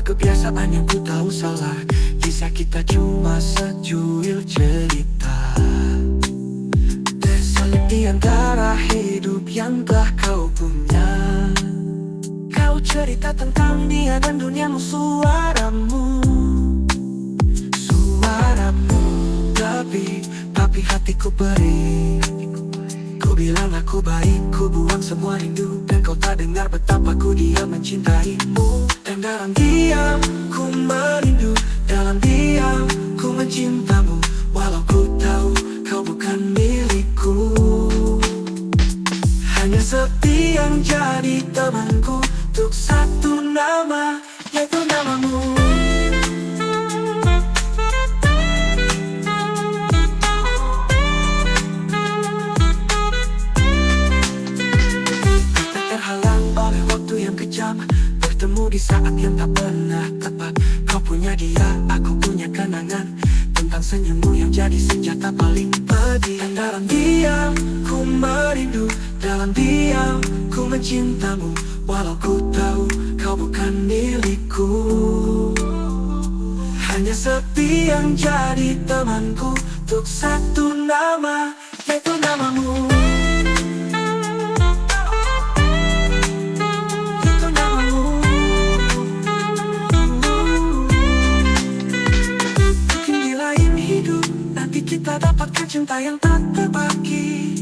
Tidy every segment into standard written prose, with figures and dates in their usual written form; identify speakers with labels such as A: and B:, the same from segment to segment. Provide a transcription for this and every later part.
A: kebiasaan yang ku tahu salah. Kisah kita cuma secuil cerita, terselip di antara hidup yang telah kau punya. Kau cerita tentang dia dan duniamu, suaramu, suaramu. Tapi hatiku perih. Ku bilang aku baik, ku buang semua rindu, dan kau tak dengar betapa ku diam mencintaimu. Dan dalam diam ku merindu, dalam diam ku mencintamu, walau ku tahu kau bukan milikku. Hanya sepi yang jadi temanku, untuk satu nama, yaitu namamu. Bertemu di saat yang tak pernah tepat. Kau punya dia, aku punya kenangan tentang senyummu yang jadi senjata paling pedih. Dan dalam diam ku merindu, dalam diam ku mencintamu, walau ku tahu kau bukan milikku. Hanya sepi yang jadi temanku, untuk satu nama, yaitu namamu. Kita dapatkan cinta yang tak terbagi.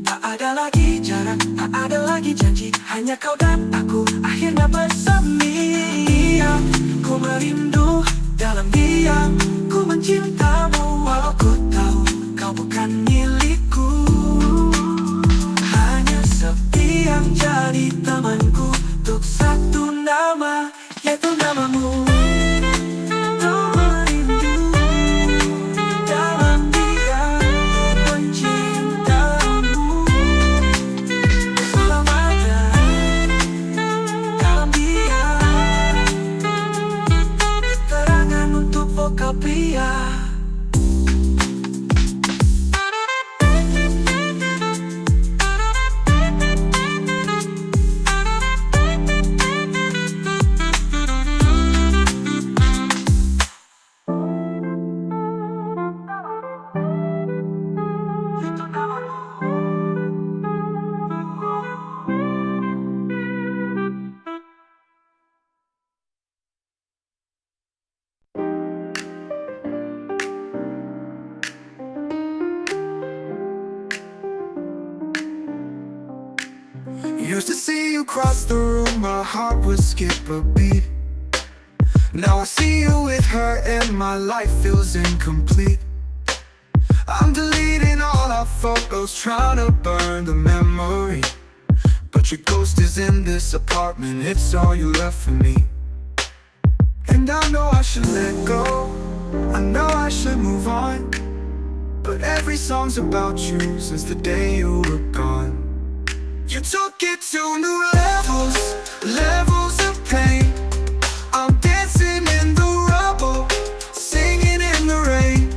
A: Tak ada lagi jarak, tak ada lagi janji, hanya kau dan aku akhirnya bersemi. Diam ku merindu, dalam diam ku mencintamu, walau ku tahu kau bukan milikku. Hanya sepi yang jadi temanku, untuk satu nama, yaitu namamu.
B: Used to see you cross the room, my heart would skip a beat. Now I see you with her and my life feels incomplete. I'm deleting all our photos, trying to burn the memory, but your ghost is in this apartment, it's all you left for me. And I know I should let go, I know I should move on, but every song's about you since the day you were gone. You took it to new levels, levels of pain. I'm dancing in the rubble, singing in the rain.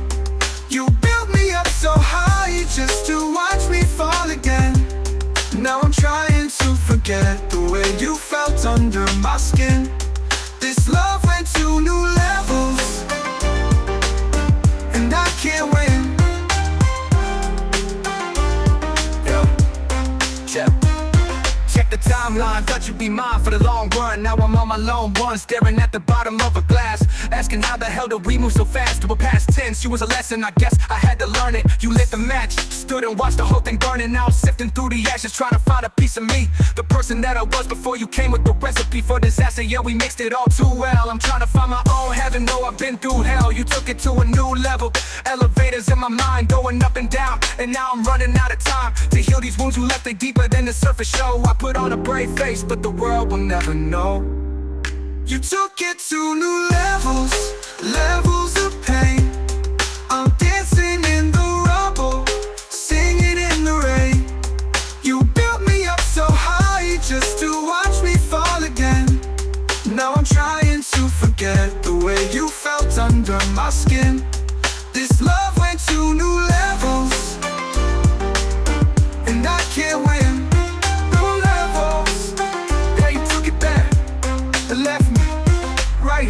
B: You built me up so high just to watch me fall again. Now I'm trying to forget the way you felt under my skin. This love went to new levels, and I can't win. Check the timeline, thought you'd be mine for the long run. Now I'm on my lone one, staring at the bottom of a glass, asking how the hell did we move so fast to a past tense. You was a lesson, I guess I had to learn it. You lit the match, stood and watched the whole thing burning. Now I'm sifting through the ashes, trying to find a piece of me, the person that I was before you came with the recipe for disaster. Yeah, we mixed it all too well. I'm trying to find my own heaven, though I've been through hell. You took it to a new level, elevators in my mind going up and down, and now I'm running out of time to heal these wounds you left. They deeper than the surface show. I put on a brave face, but the world will never know. You took it to new levels, levels of pain. I'm dancing in the rubble, singing in the rain. You built me up so high just to watch me fall again. Now I'm trying to forget the way you felt under my skin. This love went to new levels, and I can't win. New levels, yeah, you took it back and left me right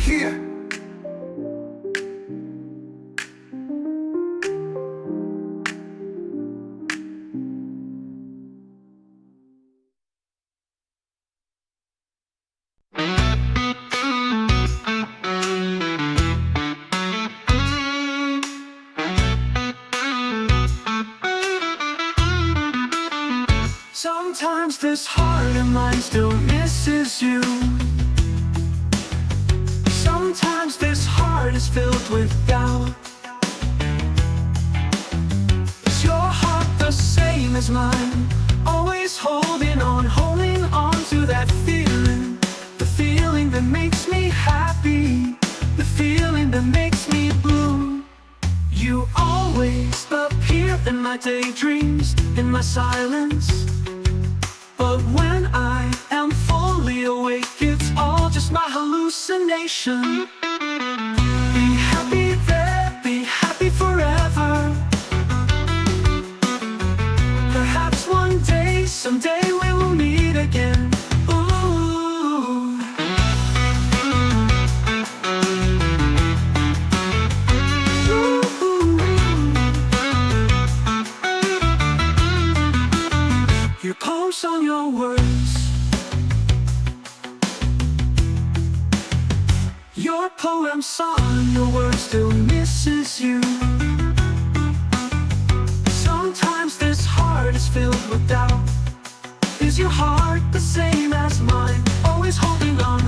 A: is filled with doubt. Is your heart the same as mine? Always holding on to that feeling. The feeling that makes me happy, the feeling that makes me blue. You always appear in my daydreams, in my silence. But when I am fully awake, it's all just my hallucination. Be happy there, be happy forever. Perhaps one day, someday we will meet again. Ooh. Ooh. Your poems on your words, your poem song, your words still misses you. Sometimes this heart is filled with doubt. Is your heart the same as mine? Always holding on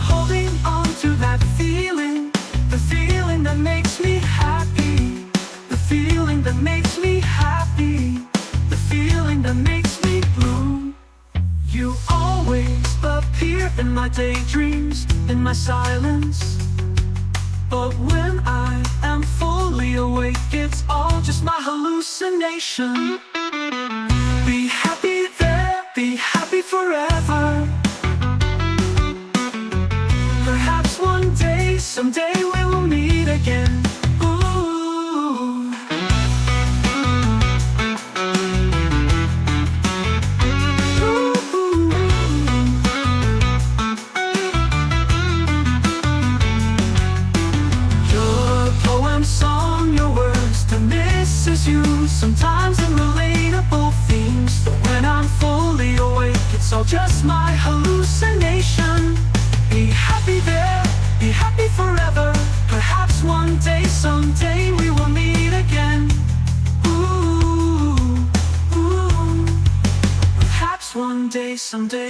A: to that feeling. The feeling that makes me happy. The feeling that makes me happy. The feeling that makes me blue. You always appear in my daydreams, in my silence. But when I am fully awake, it's all just my hallucination. Be happy there, be happy forever. Perhaps one day, someday we will meet again. Ooh. You sometimes in relatable themes, but when I'm fully awake, it's all just my hallucination. Be happy there, be happy forever. Perhaps one day, someday we will meet again. Ooh, ooh. Perhaps one day, someday.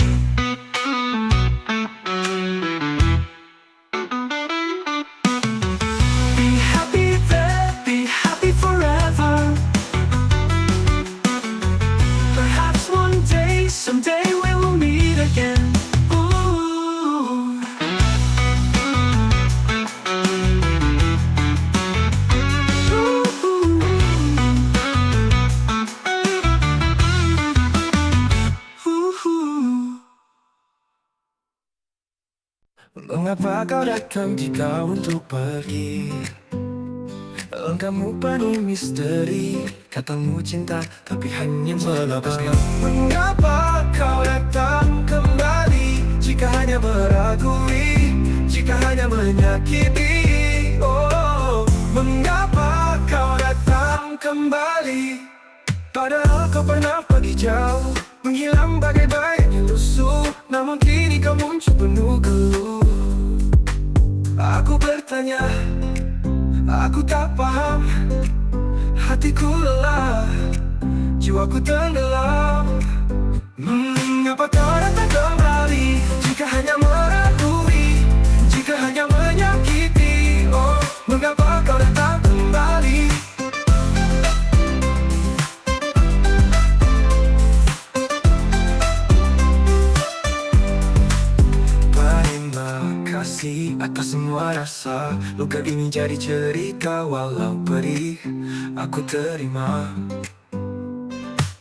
A: Someday we will meet again. Ooh. Ooh. Ooh. Mengapa kau datang jika untuk pergi? Engkaumu penuh misteri, katamu cinta tapi hanya melepasnya. Mengapa kau datang kembali jika hanya meragui, jika hanya menyakiti? Oh, mengapa kau datang kembali? Padahal kau pernah pergi jauh, menghilang bagai bayang yang lusuh. Namun kini kau muncul penuh geluh. Aku bertanya, aku tak paham, hatiku lelah, jiwaku tenggelam. Mengapa kau datang kembali jika hanya meragui, jika hanya menyakiti? Oh, mengapa kau datang kembali? Terima kasih atas semua rasa. Luka ini jadi cerita walau perih, aku terima.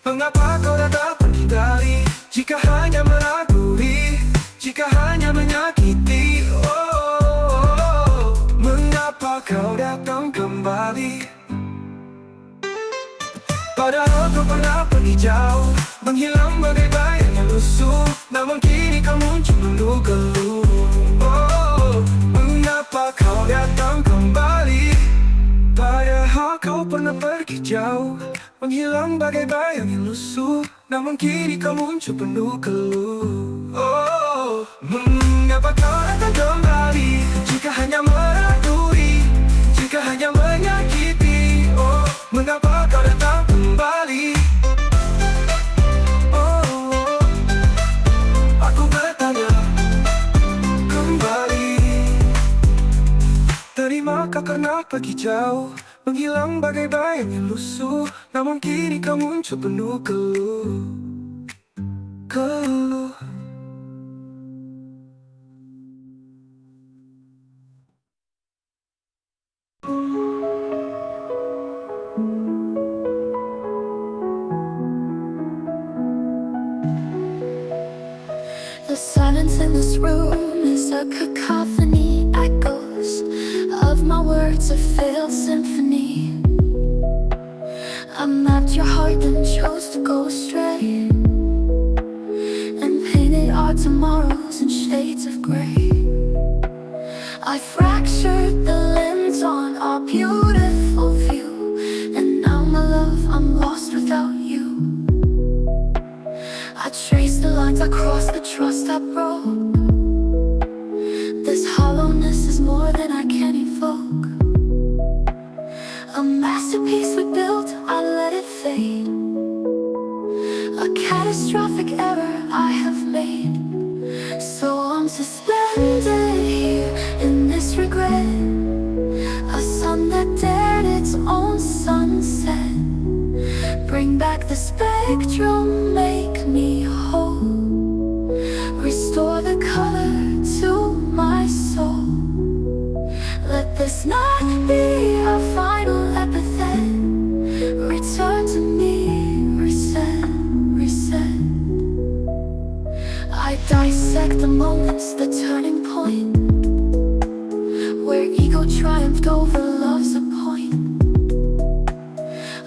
A: Mengapa kau datang pergi dari, jika hanya meragui, jika hanya menyakiti? Oh, mengapa kau datang kembali? Padahal kau pernah pergi jauh, menghilang bagai bayang yang lusuh. Namun kini kau muncul penuh geluh. Oh, mengapa kau datang kembali? Padahal kau pernah pergi jauh, menghilang bagai bayang yang lusuh. Namun kini kau muncul penuh geluh. Oh, mengapa kau datang kembali jika hanya meragui, jika hanya menyakiti? Oh, mengapa kau datang kembali? Oh, aku bertanya kembali. Terimakah pernah pergi jauh, menghilang bagai bayang yang lusuh. Namun kini kau muncul penuh keluh.
C: The silence in this room is a cacophony, echoes of my words, a failed symphony. I mapped your heart and chose to go astray, and painted our tomorrows in shades of gray. I fractured the lens on our beautiful view, and now my love, I'm lost without you. I traced the lines across the trust I broke. This hollowness is more than I can evoke. A masterpiece we built, I let it fade. A catastrophic error I have made. So I'm suspended here in this regret. A sun that dared its own sunset. Bring back the spectrum, make me whole. Restore the color to my soul. Let this not be our final epithet. Return to me, reset, reset. I dissect the moments, the turning point, where ego triumphed over love's a point.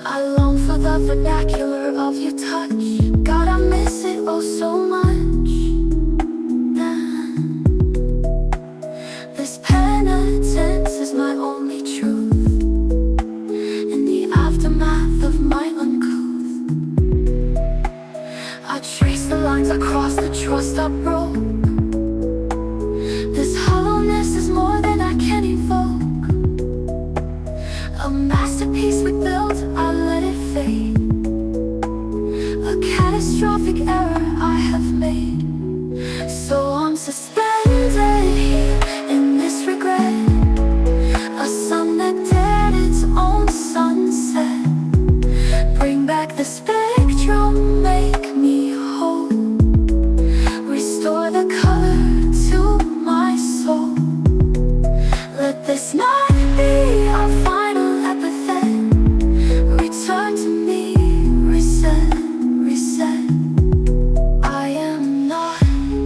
C: I long for the vernacular of your touch. God, I miss it oh so much. Then this penitence is my only truth. In the aftermath of my uncouth, I trace the lines across the trust I broke. This hollowness is more than I can evoke. A masterpiece we built, I let it fade. A catastrophic error I have made. So I'm suspended here in this regret. A sun that dared its own sunset. Bring back the spectrum, make me whole. Restore the color to my soul. Let this not be our final epithet. Return to me, reset, reset. I am not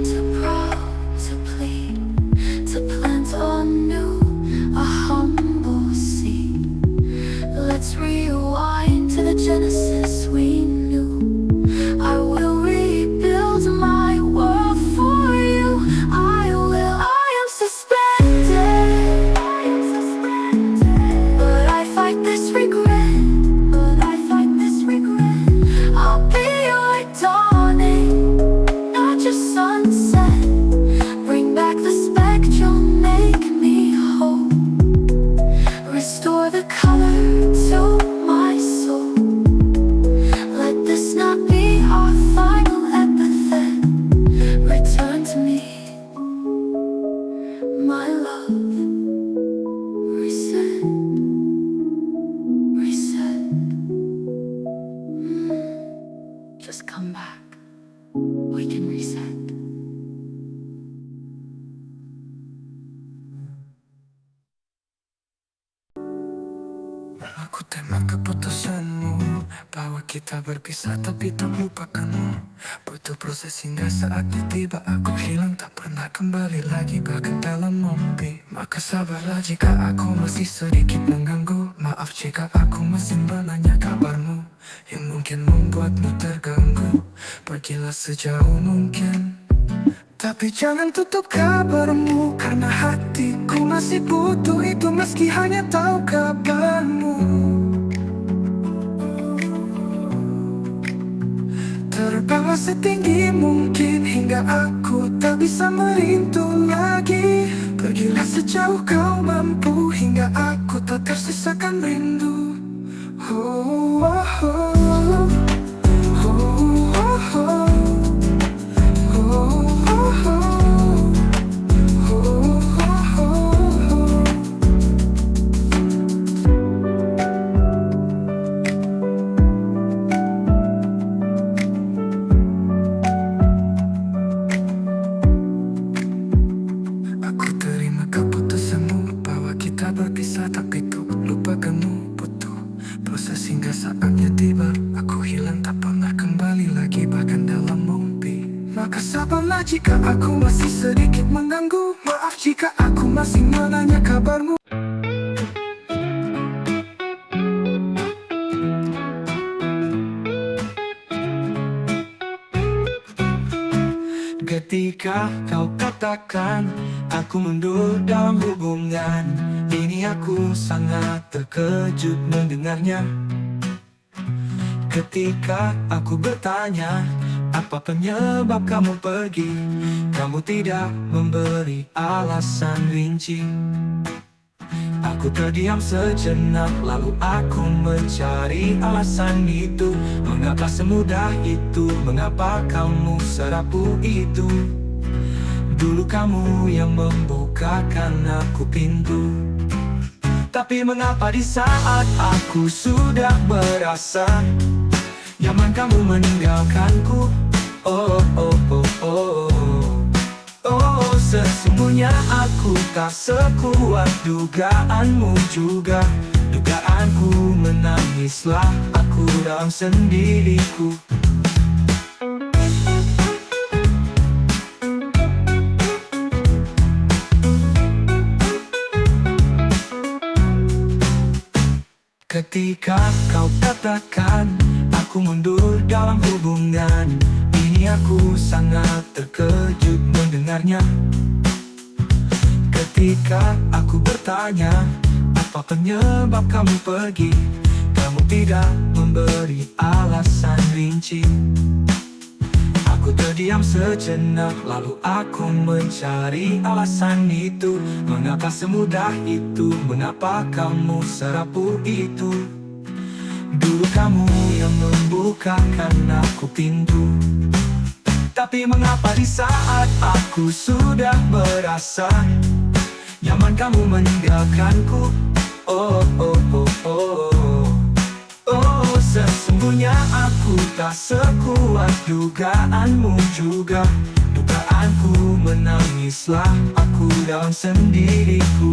C: too proud to plead, to plant anew a humble seed. Let's rewind to the Genesis we knew. I will rebuild my world for you. I am suspended. But I fight this regret. I'll be your dawning, not your sunset. Bring back the spectrum, make me whole. Restore the color to my soul. Let this not be our final epithet. Return to me, my love. Reset, reset. Just come back. We can reset.
A: Aku terima keputusanmu bahwa kita berpisah tapi tak melupakanmu. Butuh proses hingga saatnya tiba. Aku hilang tak pernah kembali lagi, bahkan dalam mimpi. Maka sabarlah jika aku masih sedikit mengganggu. Maaf jika aku masih menanya kabarmu yang mungkin membuatmu terganggu. Pergilah sejauh mungkin, tapi jangan tutup kabarmu, karena hatiku masih butuh itu meski hanya tahu kabarmu. Terbawa setinggi mungkin hingga aku tak bisa melintu lagi. Pergilah sejauh kau mampu hingga aku tak tersisakan rindu. Oh, oh, oh. Oh, oh, oh. melupakanmu butuh proses hingga saatnya tiba. Aku hilang tak pernah kembali lagi bahkan dalam mimpi. Maka sabarlah jika aku masih sedikit mengganggu. Maaf jika aku masih menanya kabarmu. Ketika kau katakan aku mundur dalam hubungan ini, aku sangat terkejut mendengarnya. Ketika aku bertanya apa penyebab kamu pergi, kamu tidak memberi alasan rinci. Aku terdiam sejenak, lalu aku mencari alasan itu. Mengapa semudah itu? Mengapa kamu serapuh itu? Dulu kamu yang membukakan aku pintu. Tapi mengapa di saat aku sudah merasa nyaman kamu meninggalkanku? Oh, oh, oh, oh. Oh, sesungguhnya aku tak sekuat dugaanmu juga. Dugaanku menangislah aku dalam sendiriku. Ketika kau katakan aku mundur dalam hubungan ini, aku sangat terkejut mendengarnya. Ketika aku bertanya apa penyebab kamu pergi, kamu tidak memberi alasan rinci. Aku terdiam sejenak, lalu aku mencari alasan itu. Mengapa semudah itu? Mengapa kamu serapuh itu? Dulu kamu yang membukakan aku pintu. Tapi mengapa di saat aku sudah merasa nyaman kamu meninggalkanku? Oh, oh, oh, oh. Oh, sesungguhnya aku tak sekuat dugaanmu juga. Dugaanku menangislah aku dalam sendiriku.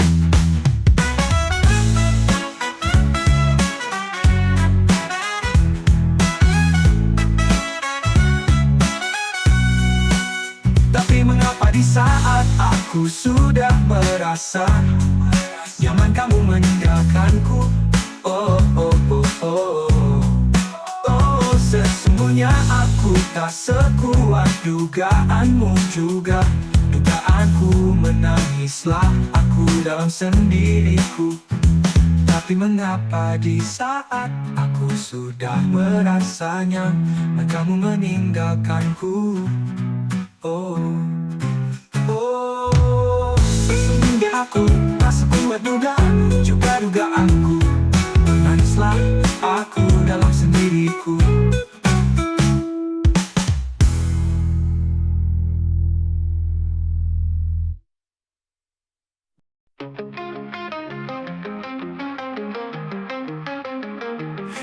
A: Tapi mengapa di saat aku sudah merasa nyaman kamu meninggalkanku? Oh, oh, oh, oh. Oh, sesungguhnya aku tak sekuat dugaanmu juga. Dugaanku menangislah aku dalam sendiriku. Tapi mengapa di saat aku sudah merasanya kamu meninggalkanku? Oh, oh, sesungguhnya aku tak sekuat dugaanmu juga. Dugaanku menangislah aku dalam sendiriku.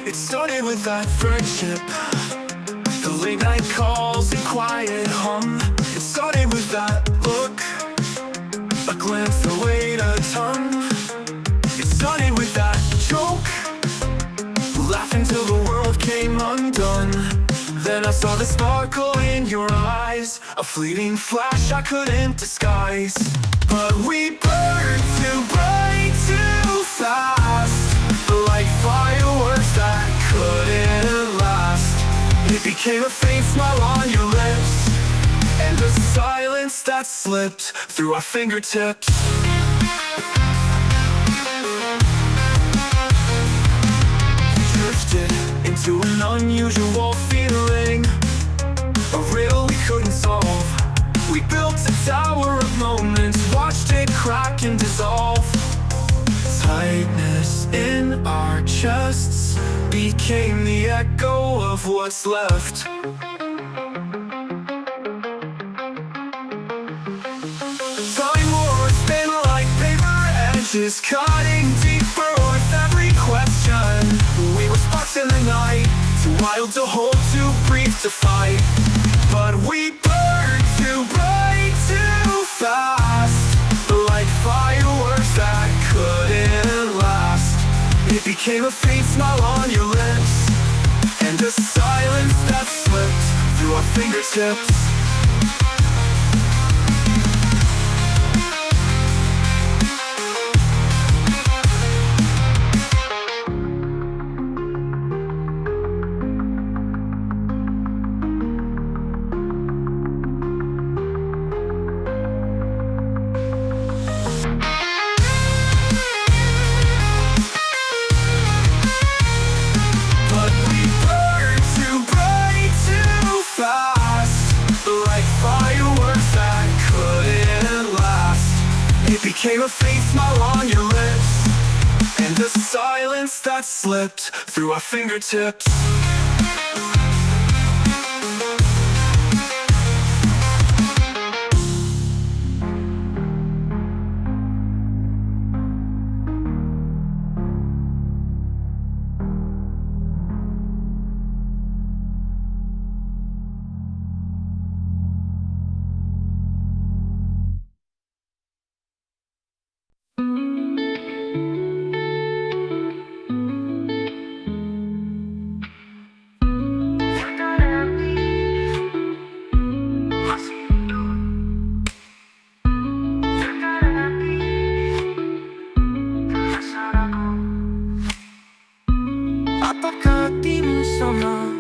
B: It started with that friendship, the late night calls and quiet hum. It started with that look, a glance, the way to tongue. It started with that joke, laughing till the world came undone. Then I saw the sparkle in your eyes, a fleeting flash I couldn't disguise. But we burned too bright, too fast, like fireworks that couldn't last. It became a faint smile on your lips, and the silence that slipped through our fingertips. Drifted into an unusual feeling, a riddle we couldn't solve. We built a tower of moments, watched it crack and dissolve. Tightness in our chests became the echo of what's left. Time wars thin like paper edges, cutting deeper with every question. We were sparks in the night, too wild to hold, too brief to fight. But we burned too bright, too fast, like fireworks that couldn't last. became a faint smile on your lips, and a silence that slipped through our fingertips. But we burned too bright, too fast, like fireworks that couldn't last. It became a faint smile on your lips, and a silence that slipped through our fingertips. Apakah hatimu sama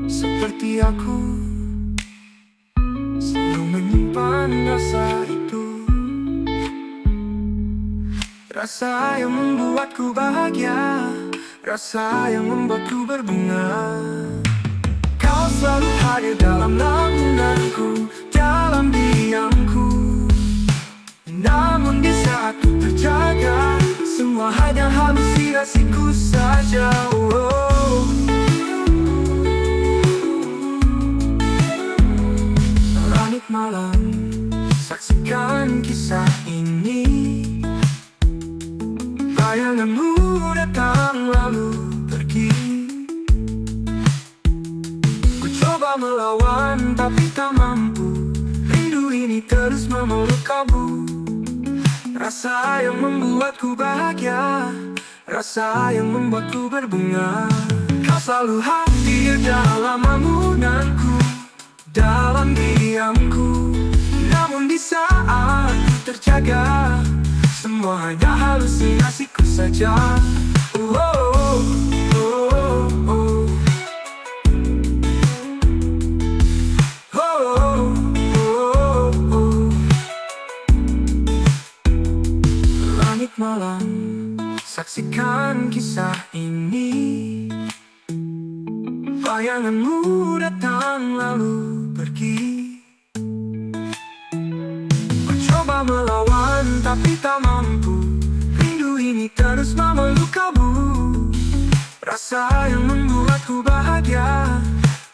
B: seperti aku, selalu menyimpan rasa itu, rasa yang membuatku bahagia, rasa yang membuatku berbunga. Kau selalu hadir dalam lamunanku, dalam diamku. Namun di saat ku terjaga, semua hanya halusinasiku saja. Oh. Langit malam, saksikan kisah ini. Bayanganmu datang lalu pergi. Ku coba melawan tapi tak mampu. Rindu ini terus memeluk kalbu. Rasa yang membuatku bahagia, rasa yang membuatku berbunga. Kau selalu hadir dalam lamunanku, dalam diamku. Namun di saat ku terjaga, semua hanya halusinasiku saja. Oh, oh, oh, oh. Malam, saksikan kisah ini. Bayanganmu datang lalu pergi. Ku coba melawan tapi tak mampu. Rindu ini terus memeluk kalbu. Rasa yang membuatku bahagia,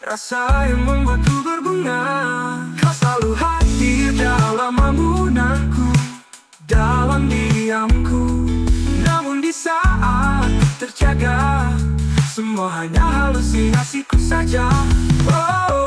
B: rasa yang membuatku berbunga. Kau selalu hadir dalam lamunanku, dalam diamku. Namun di saat terjaga, semua hanya halusinasiku saja. Oh.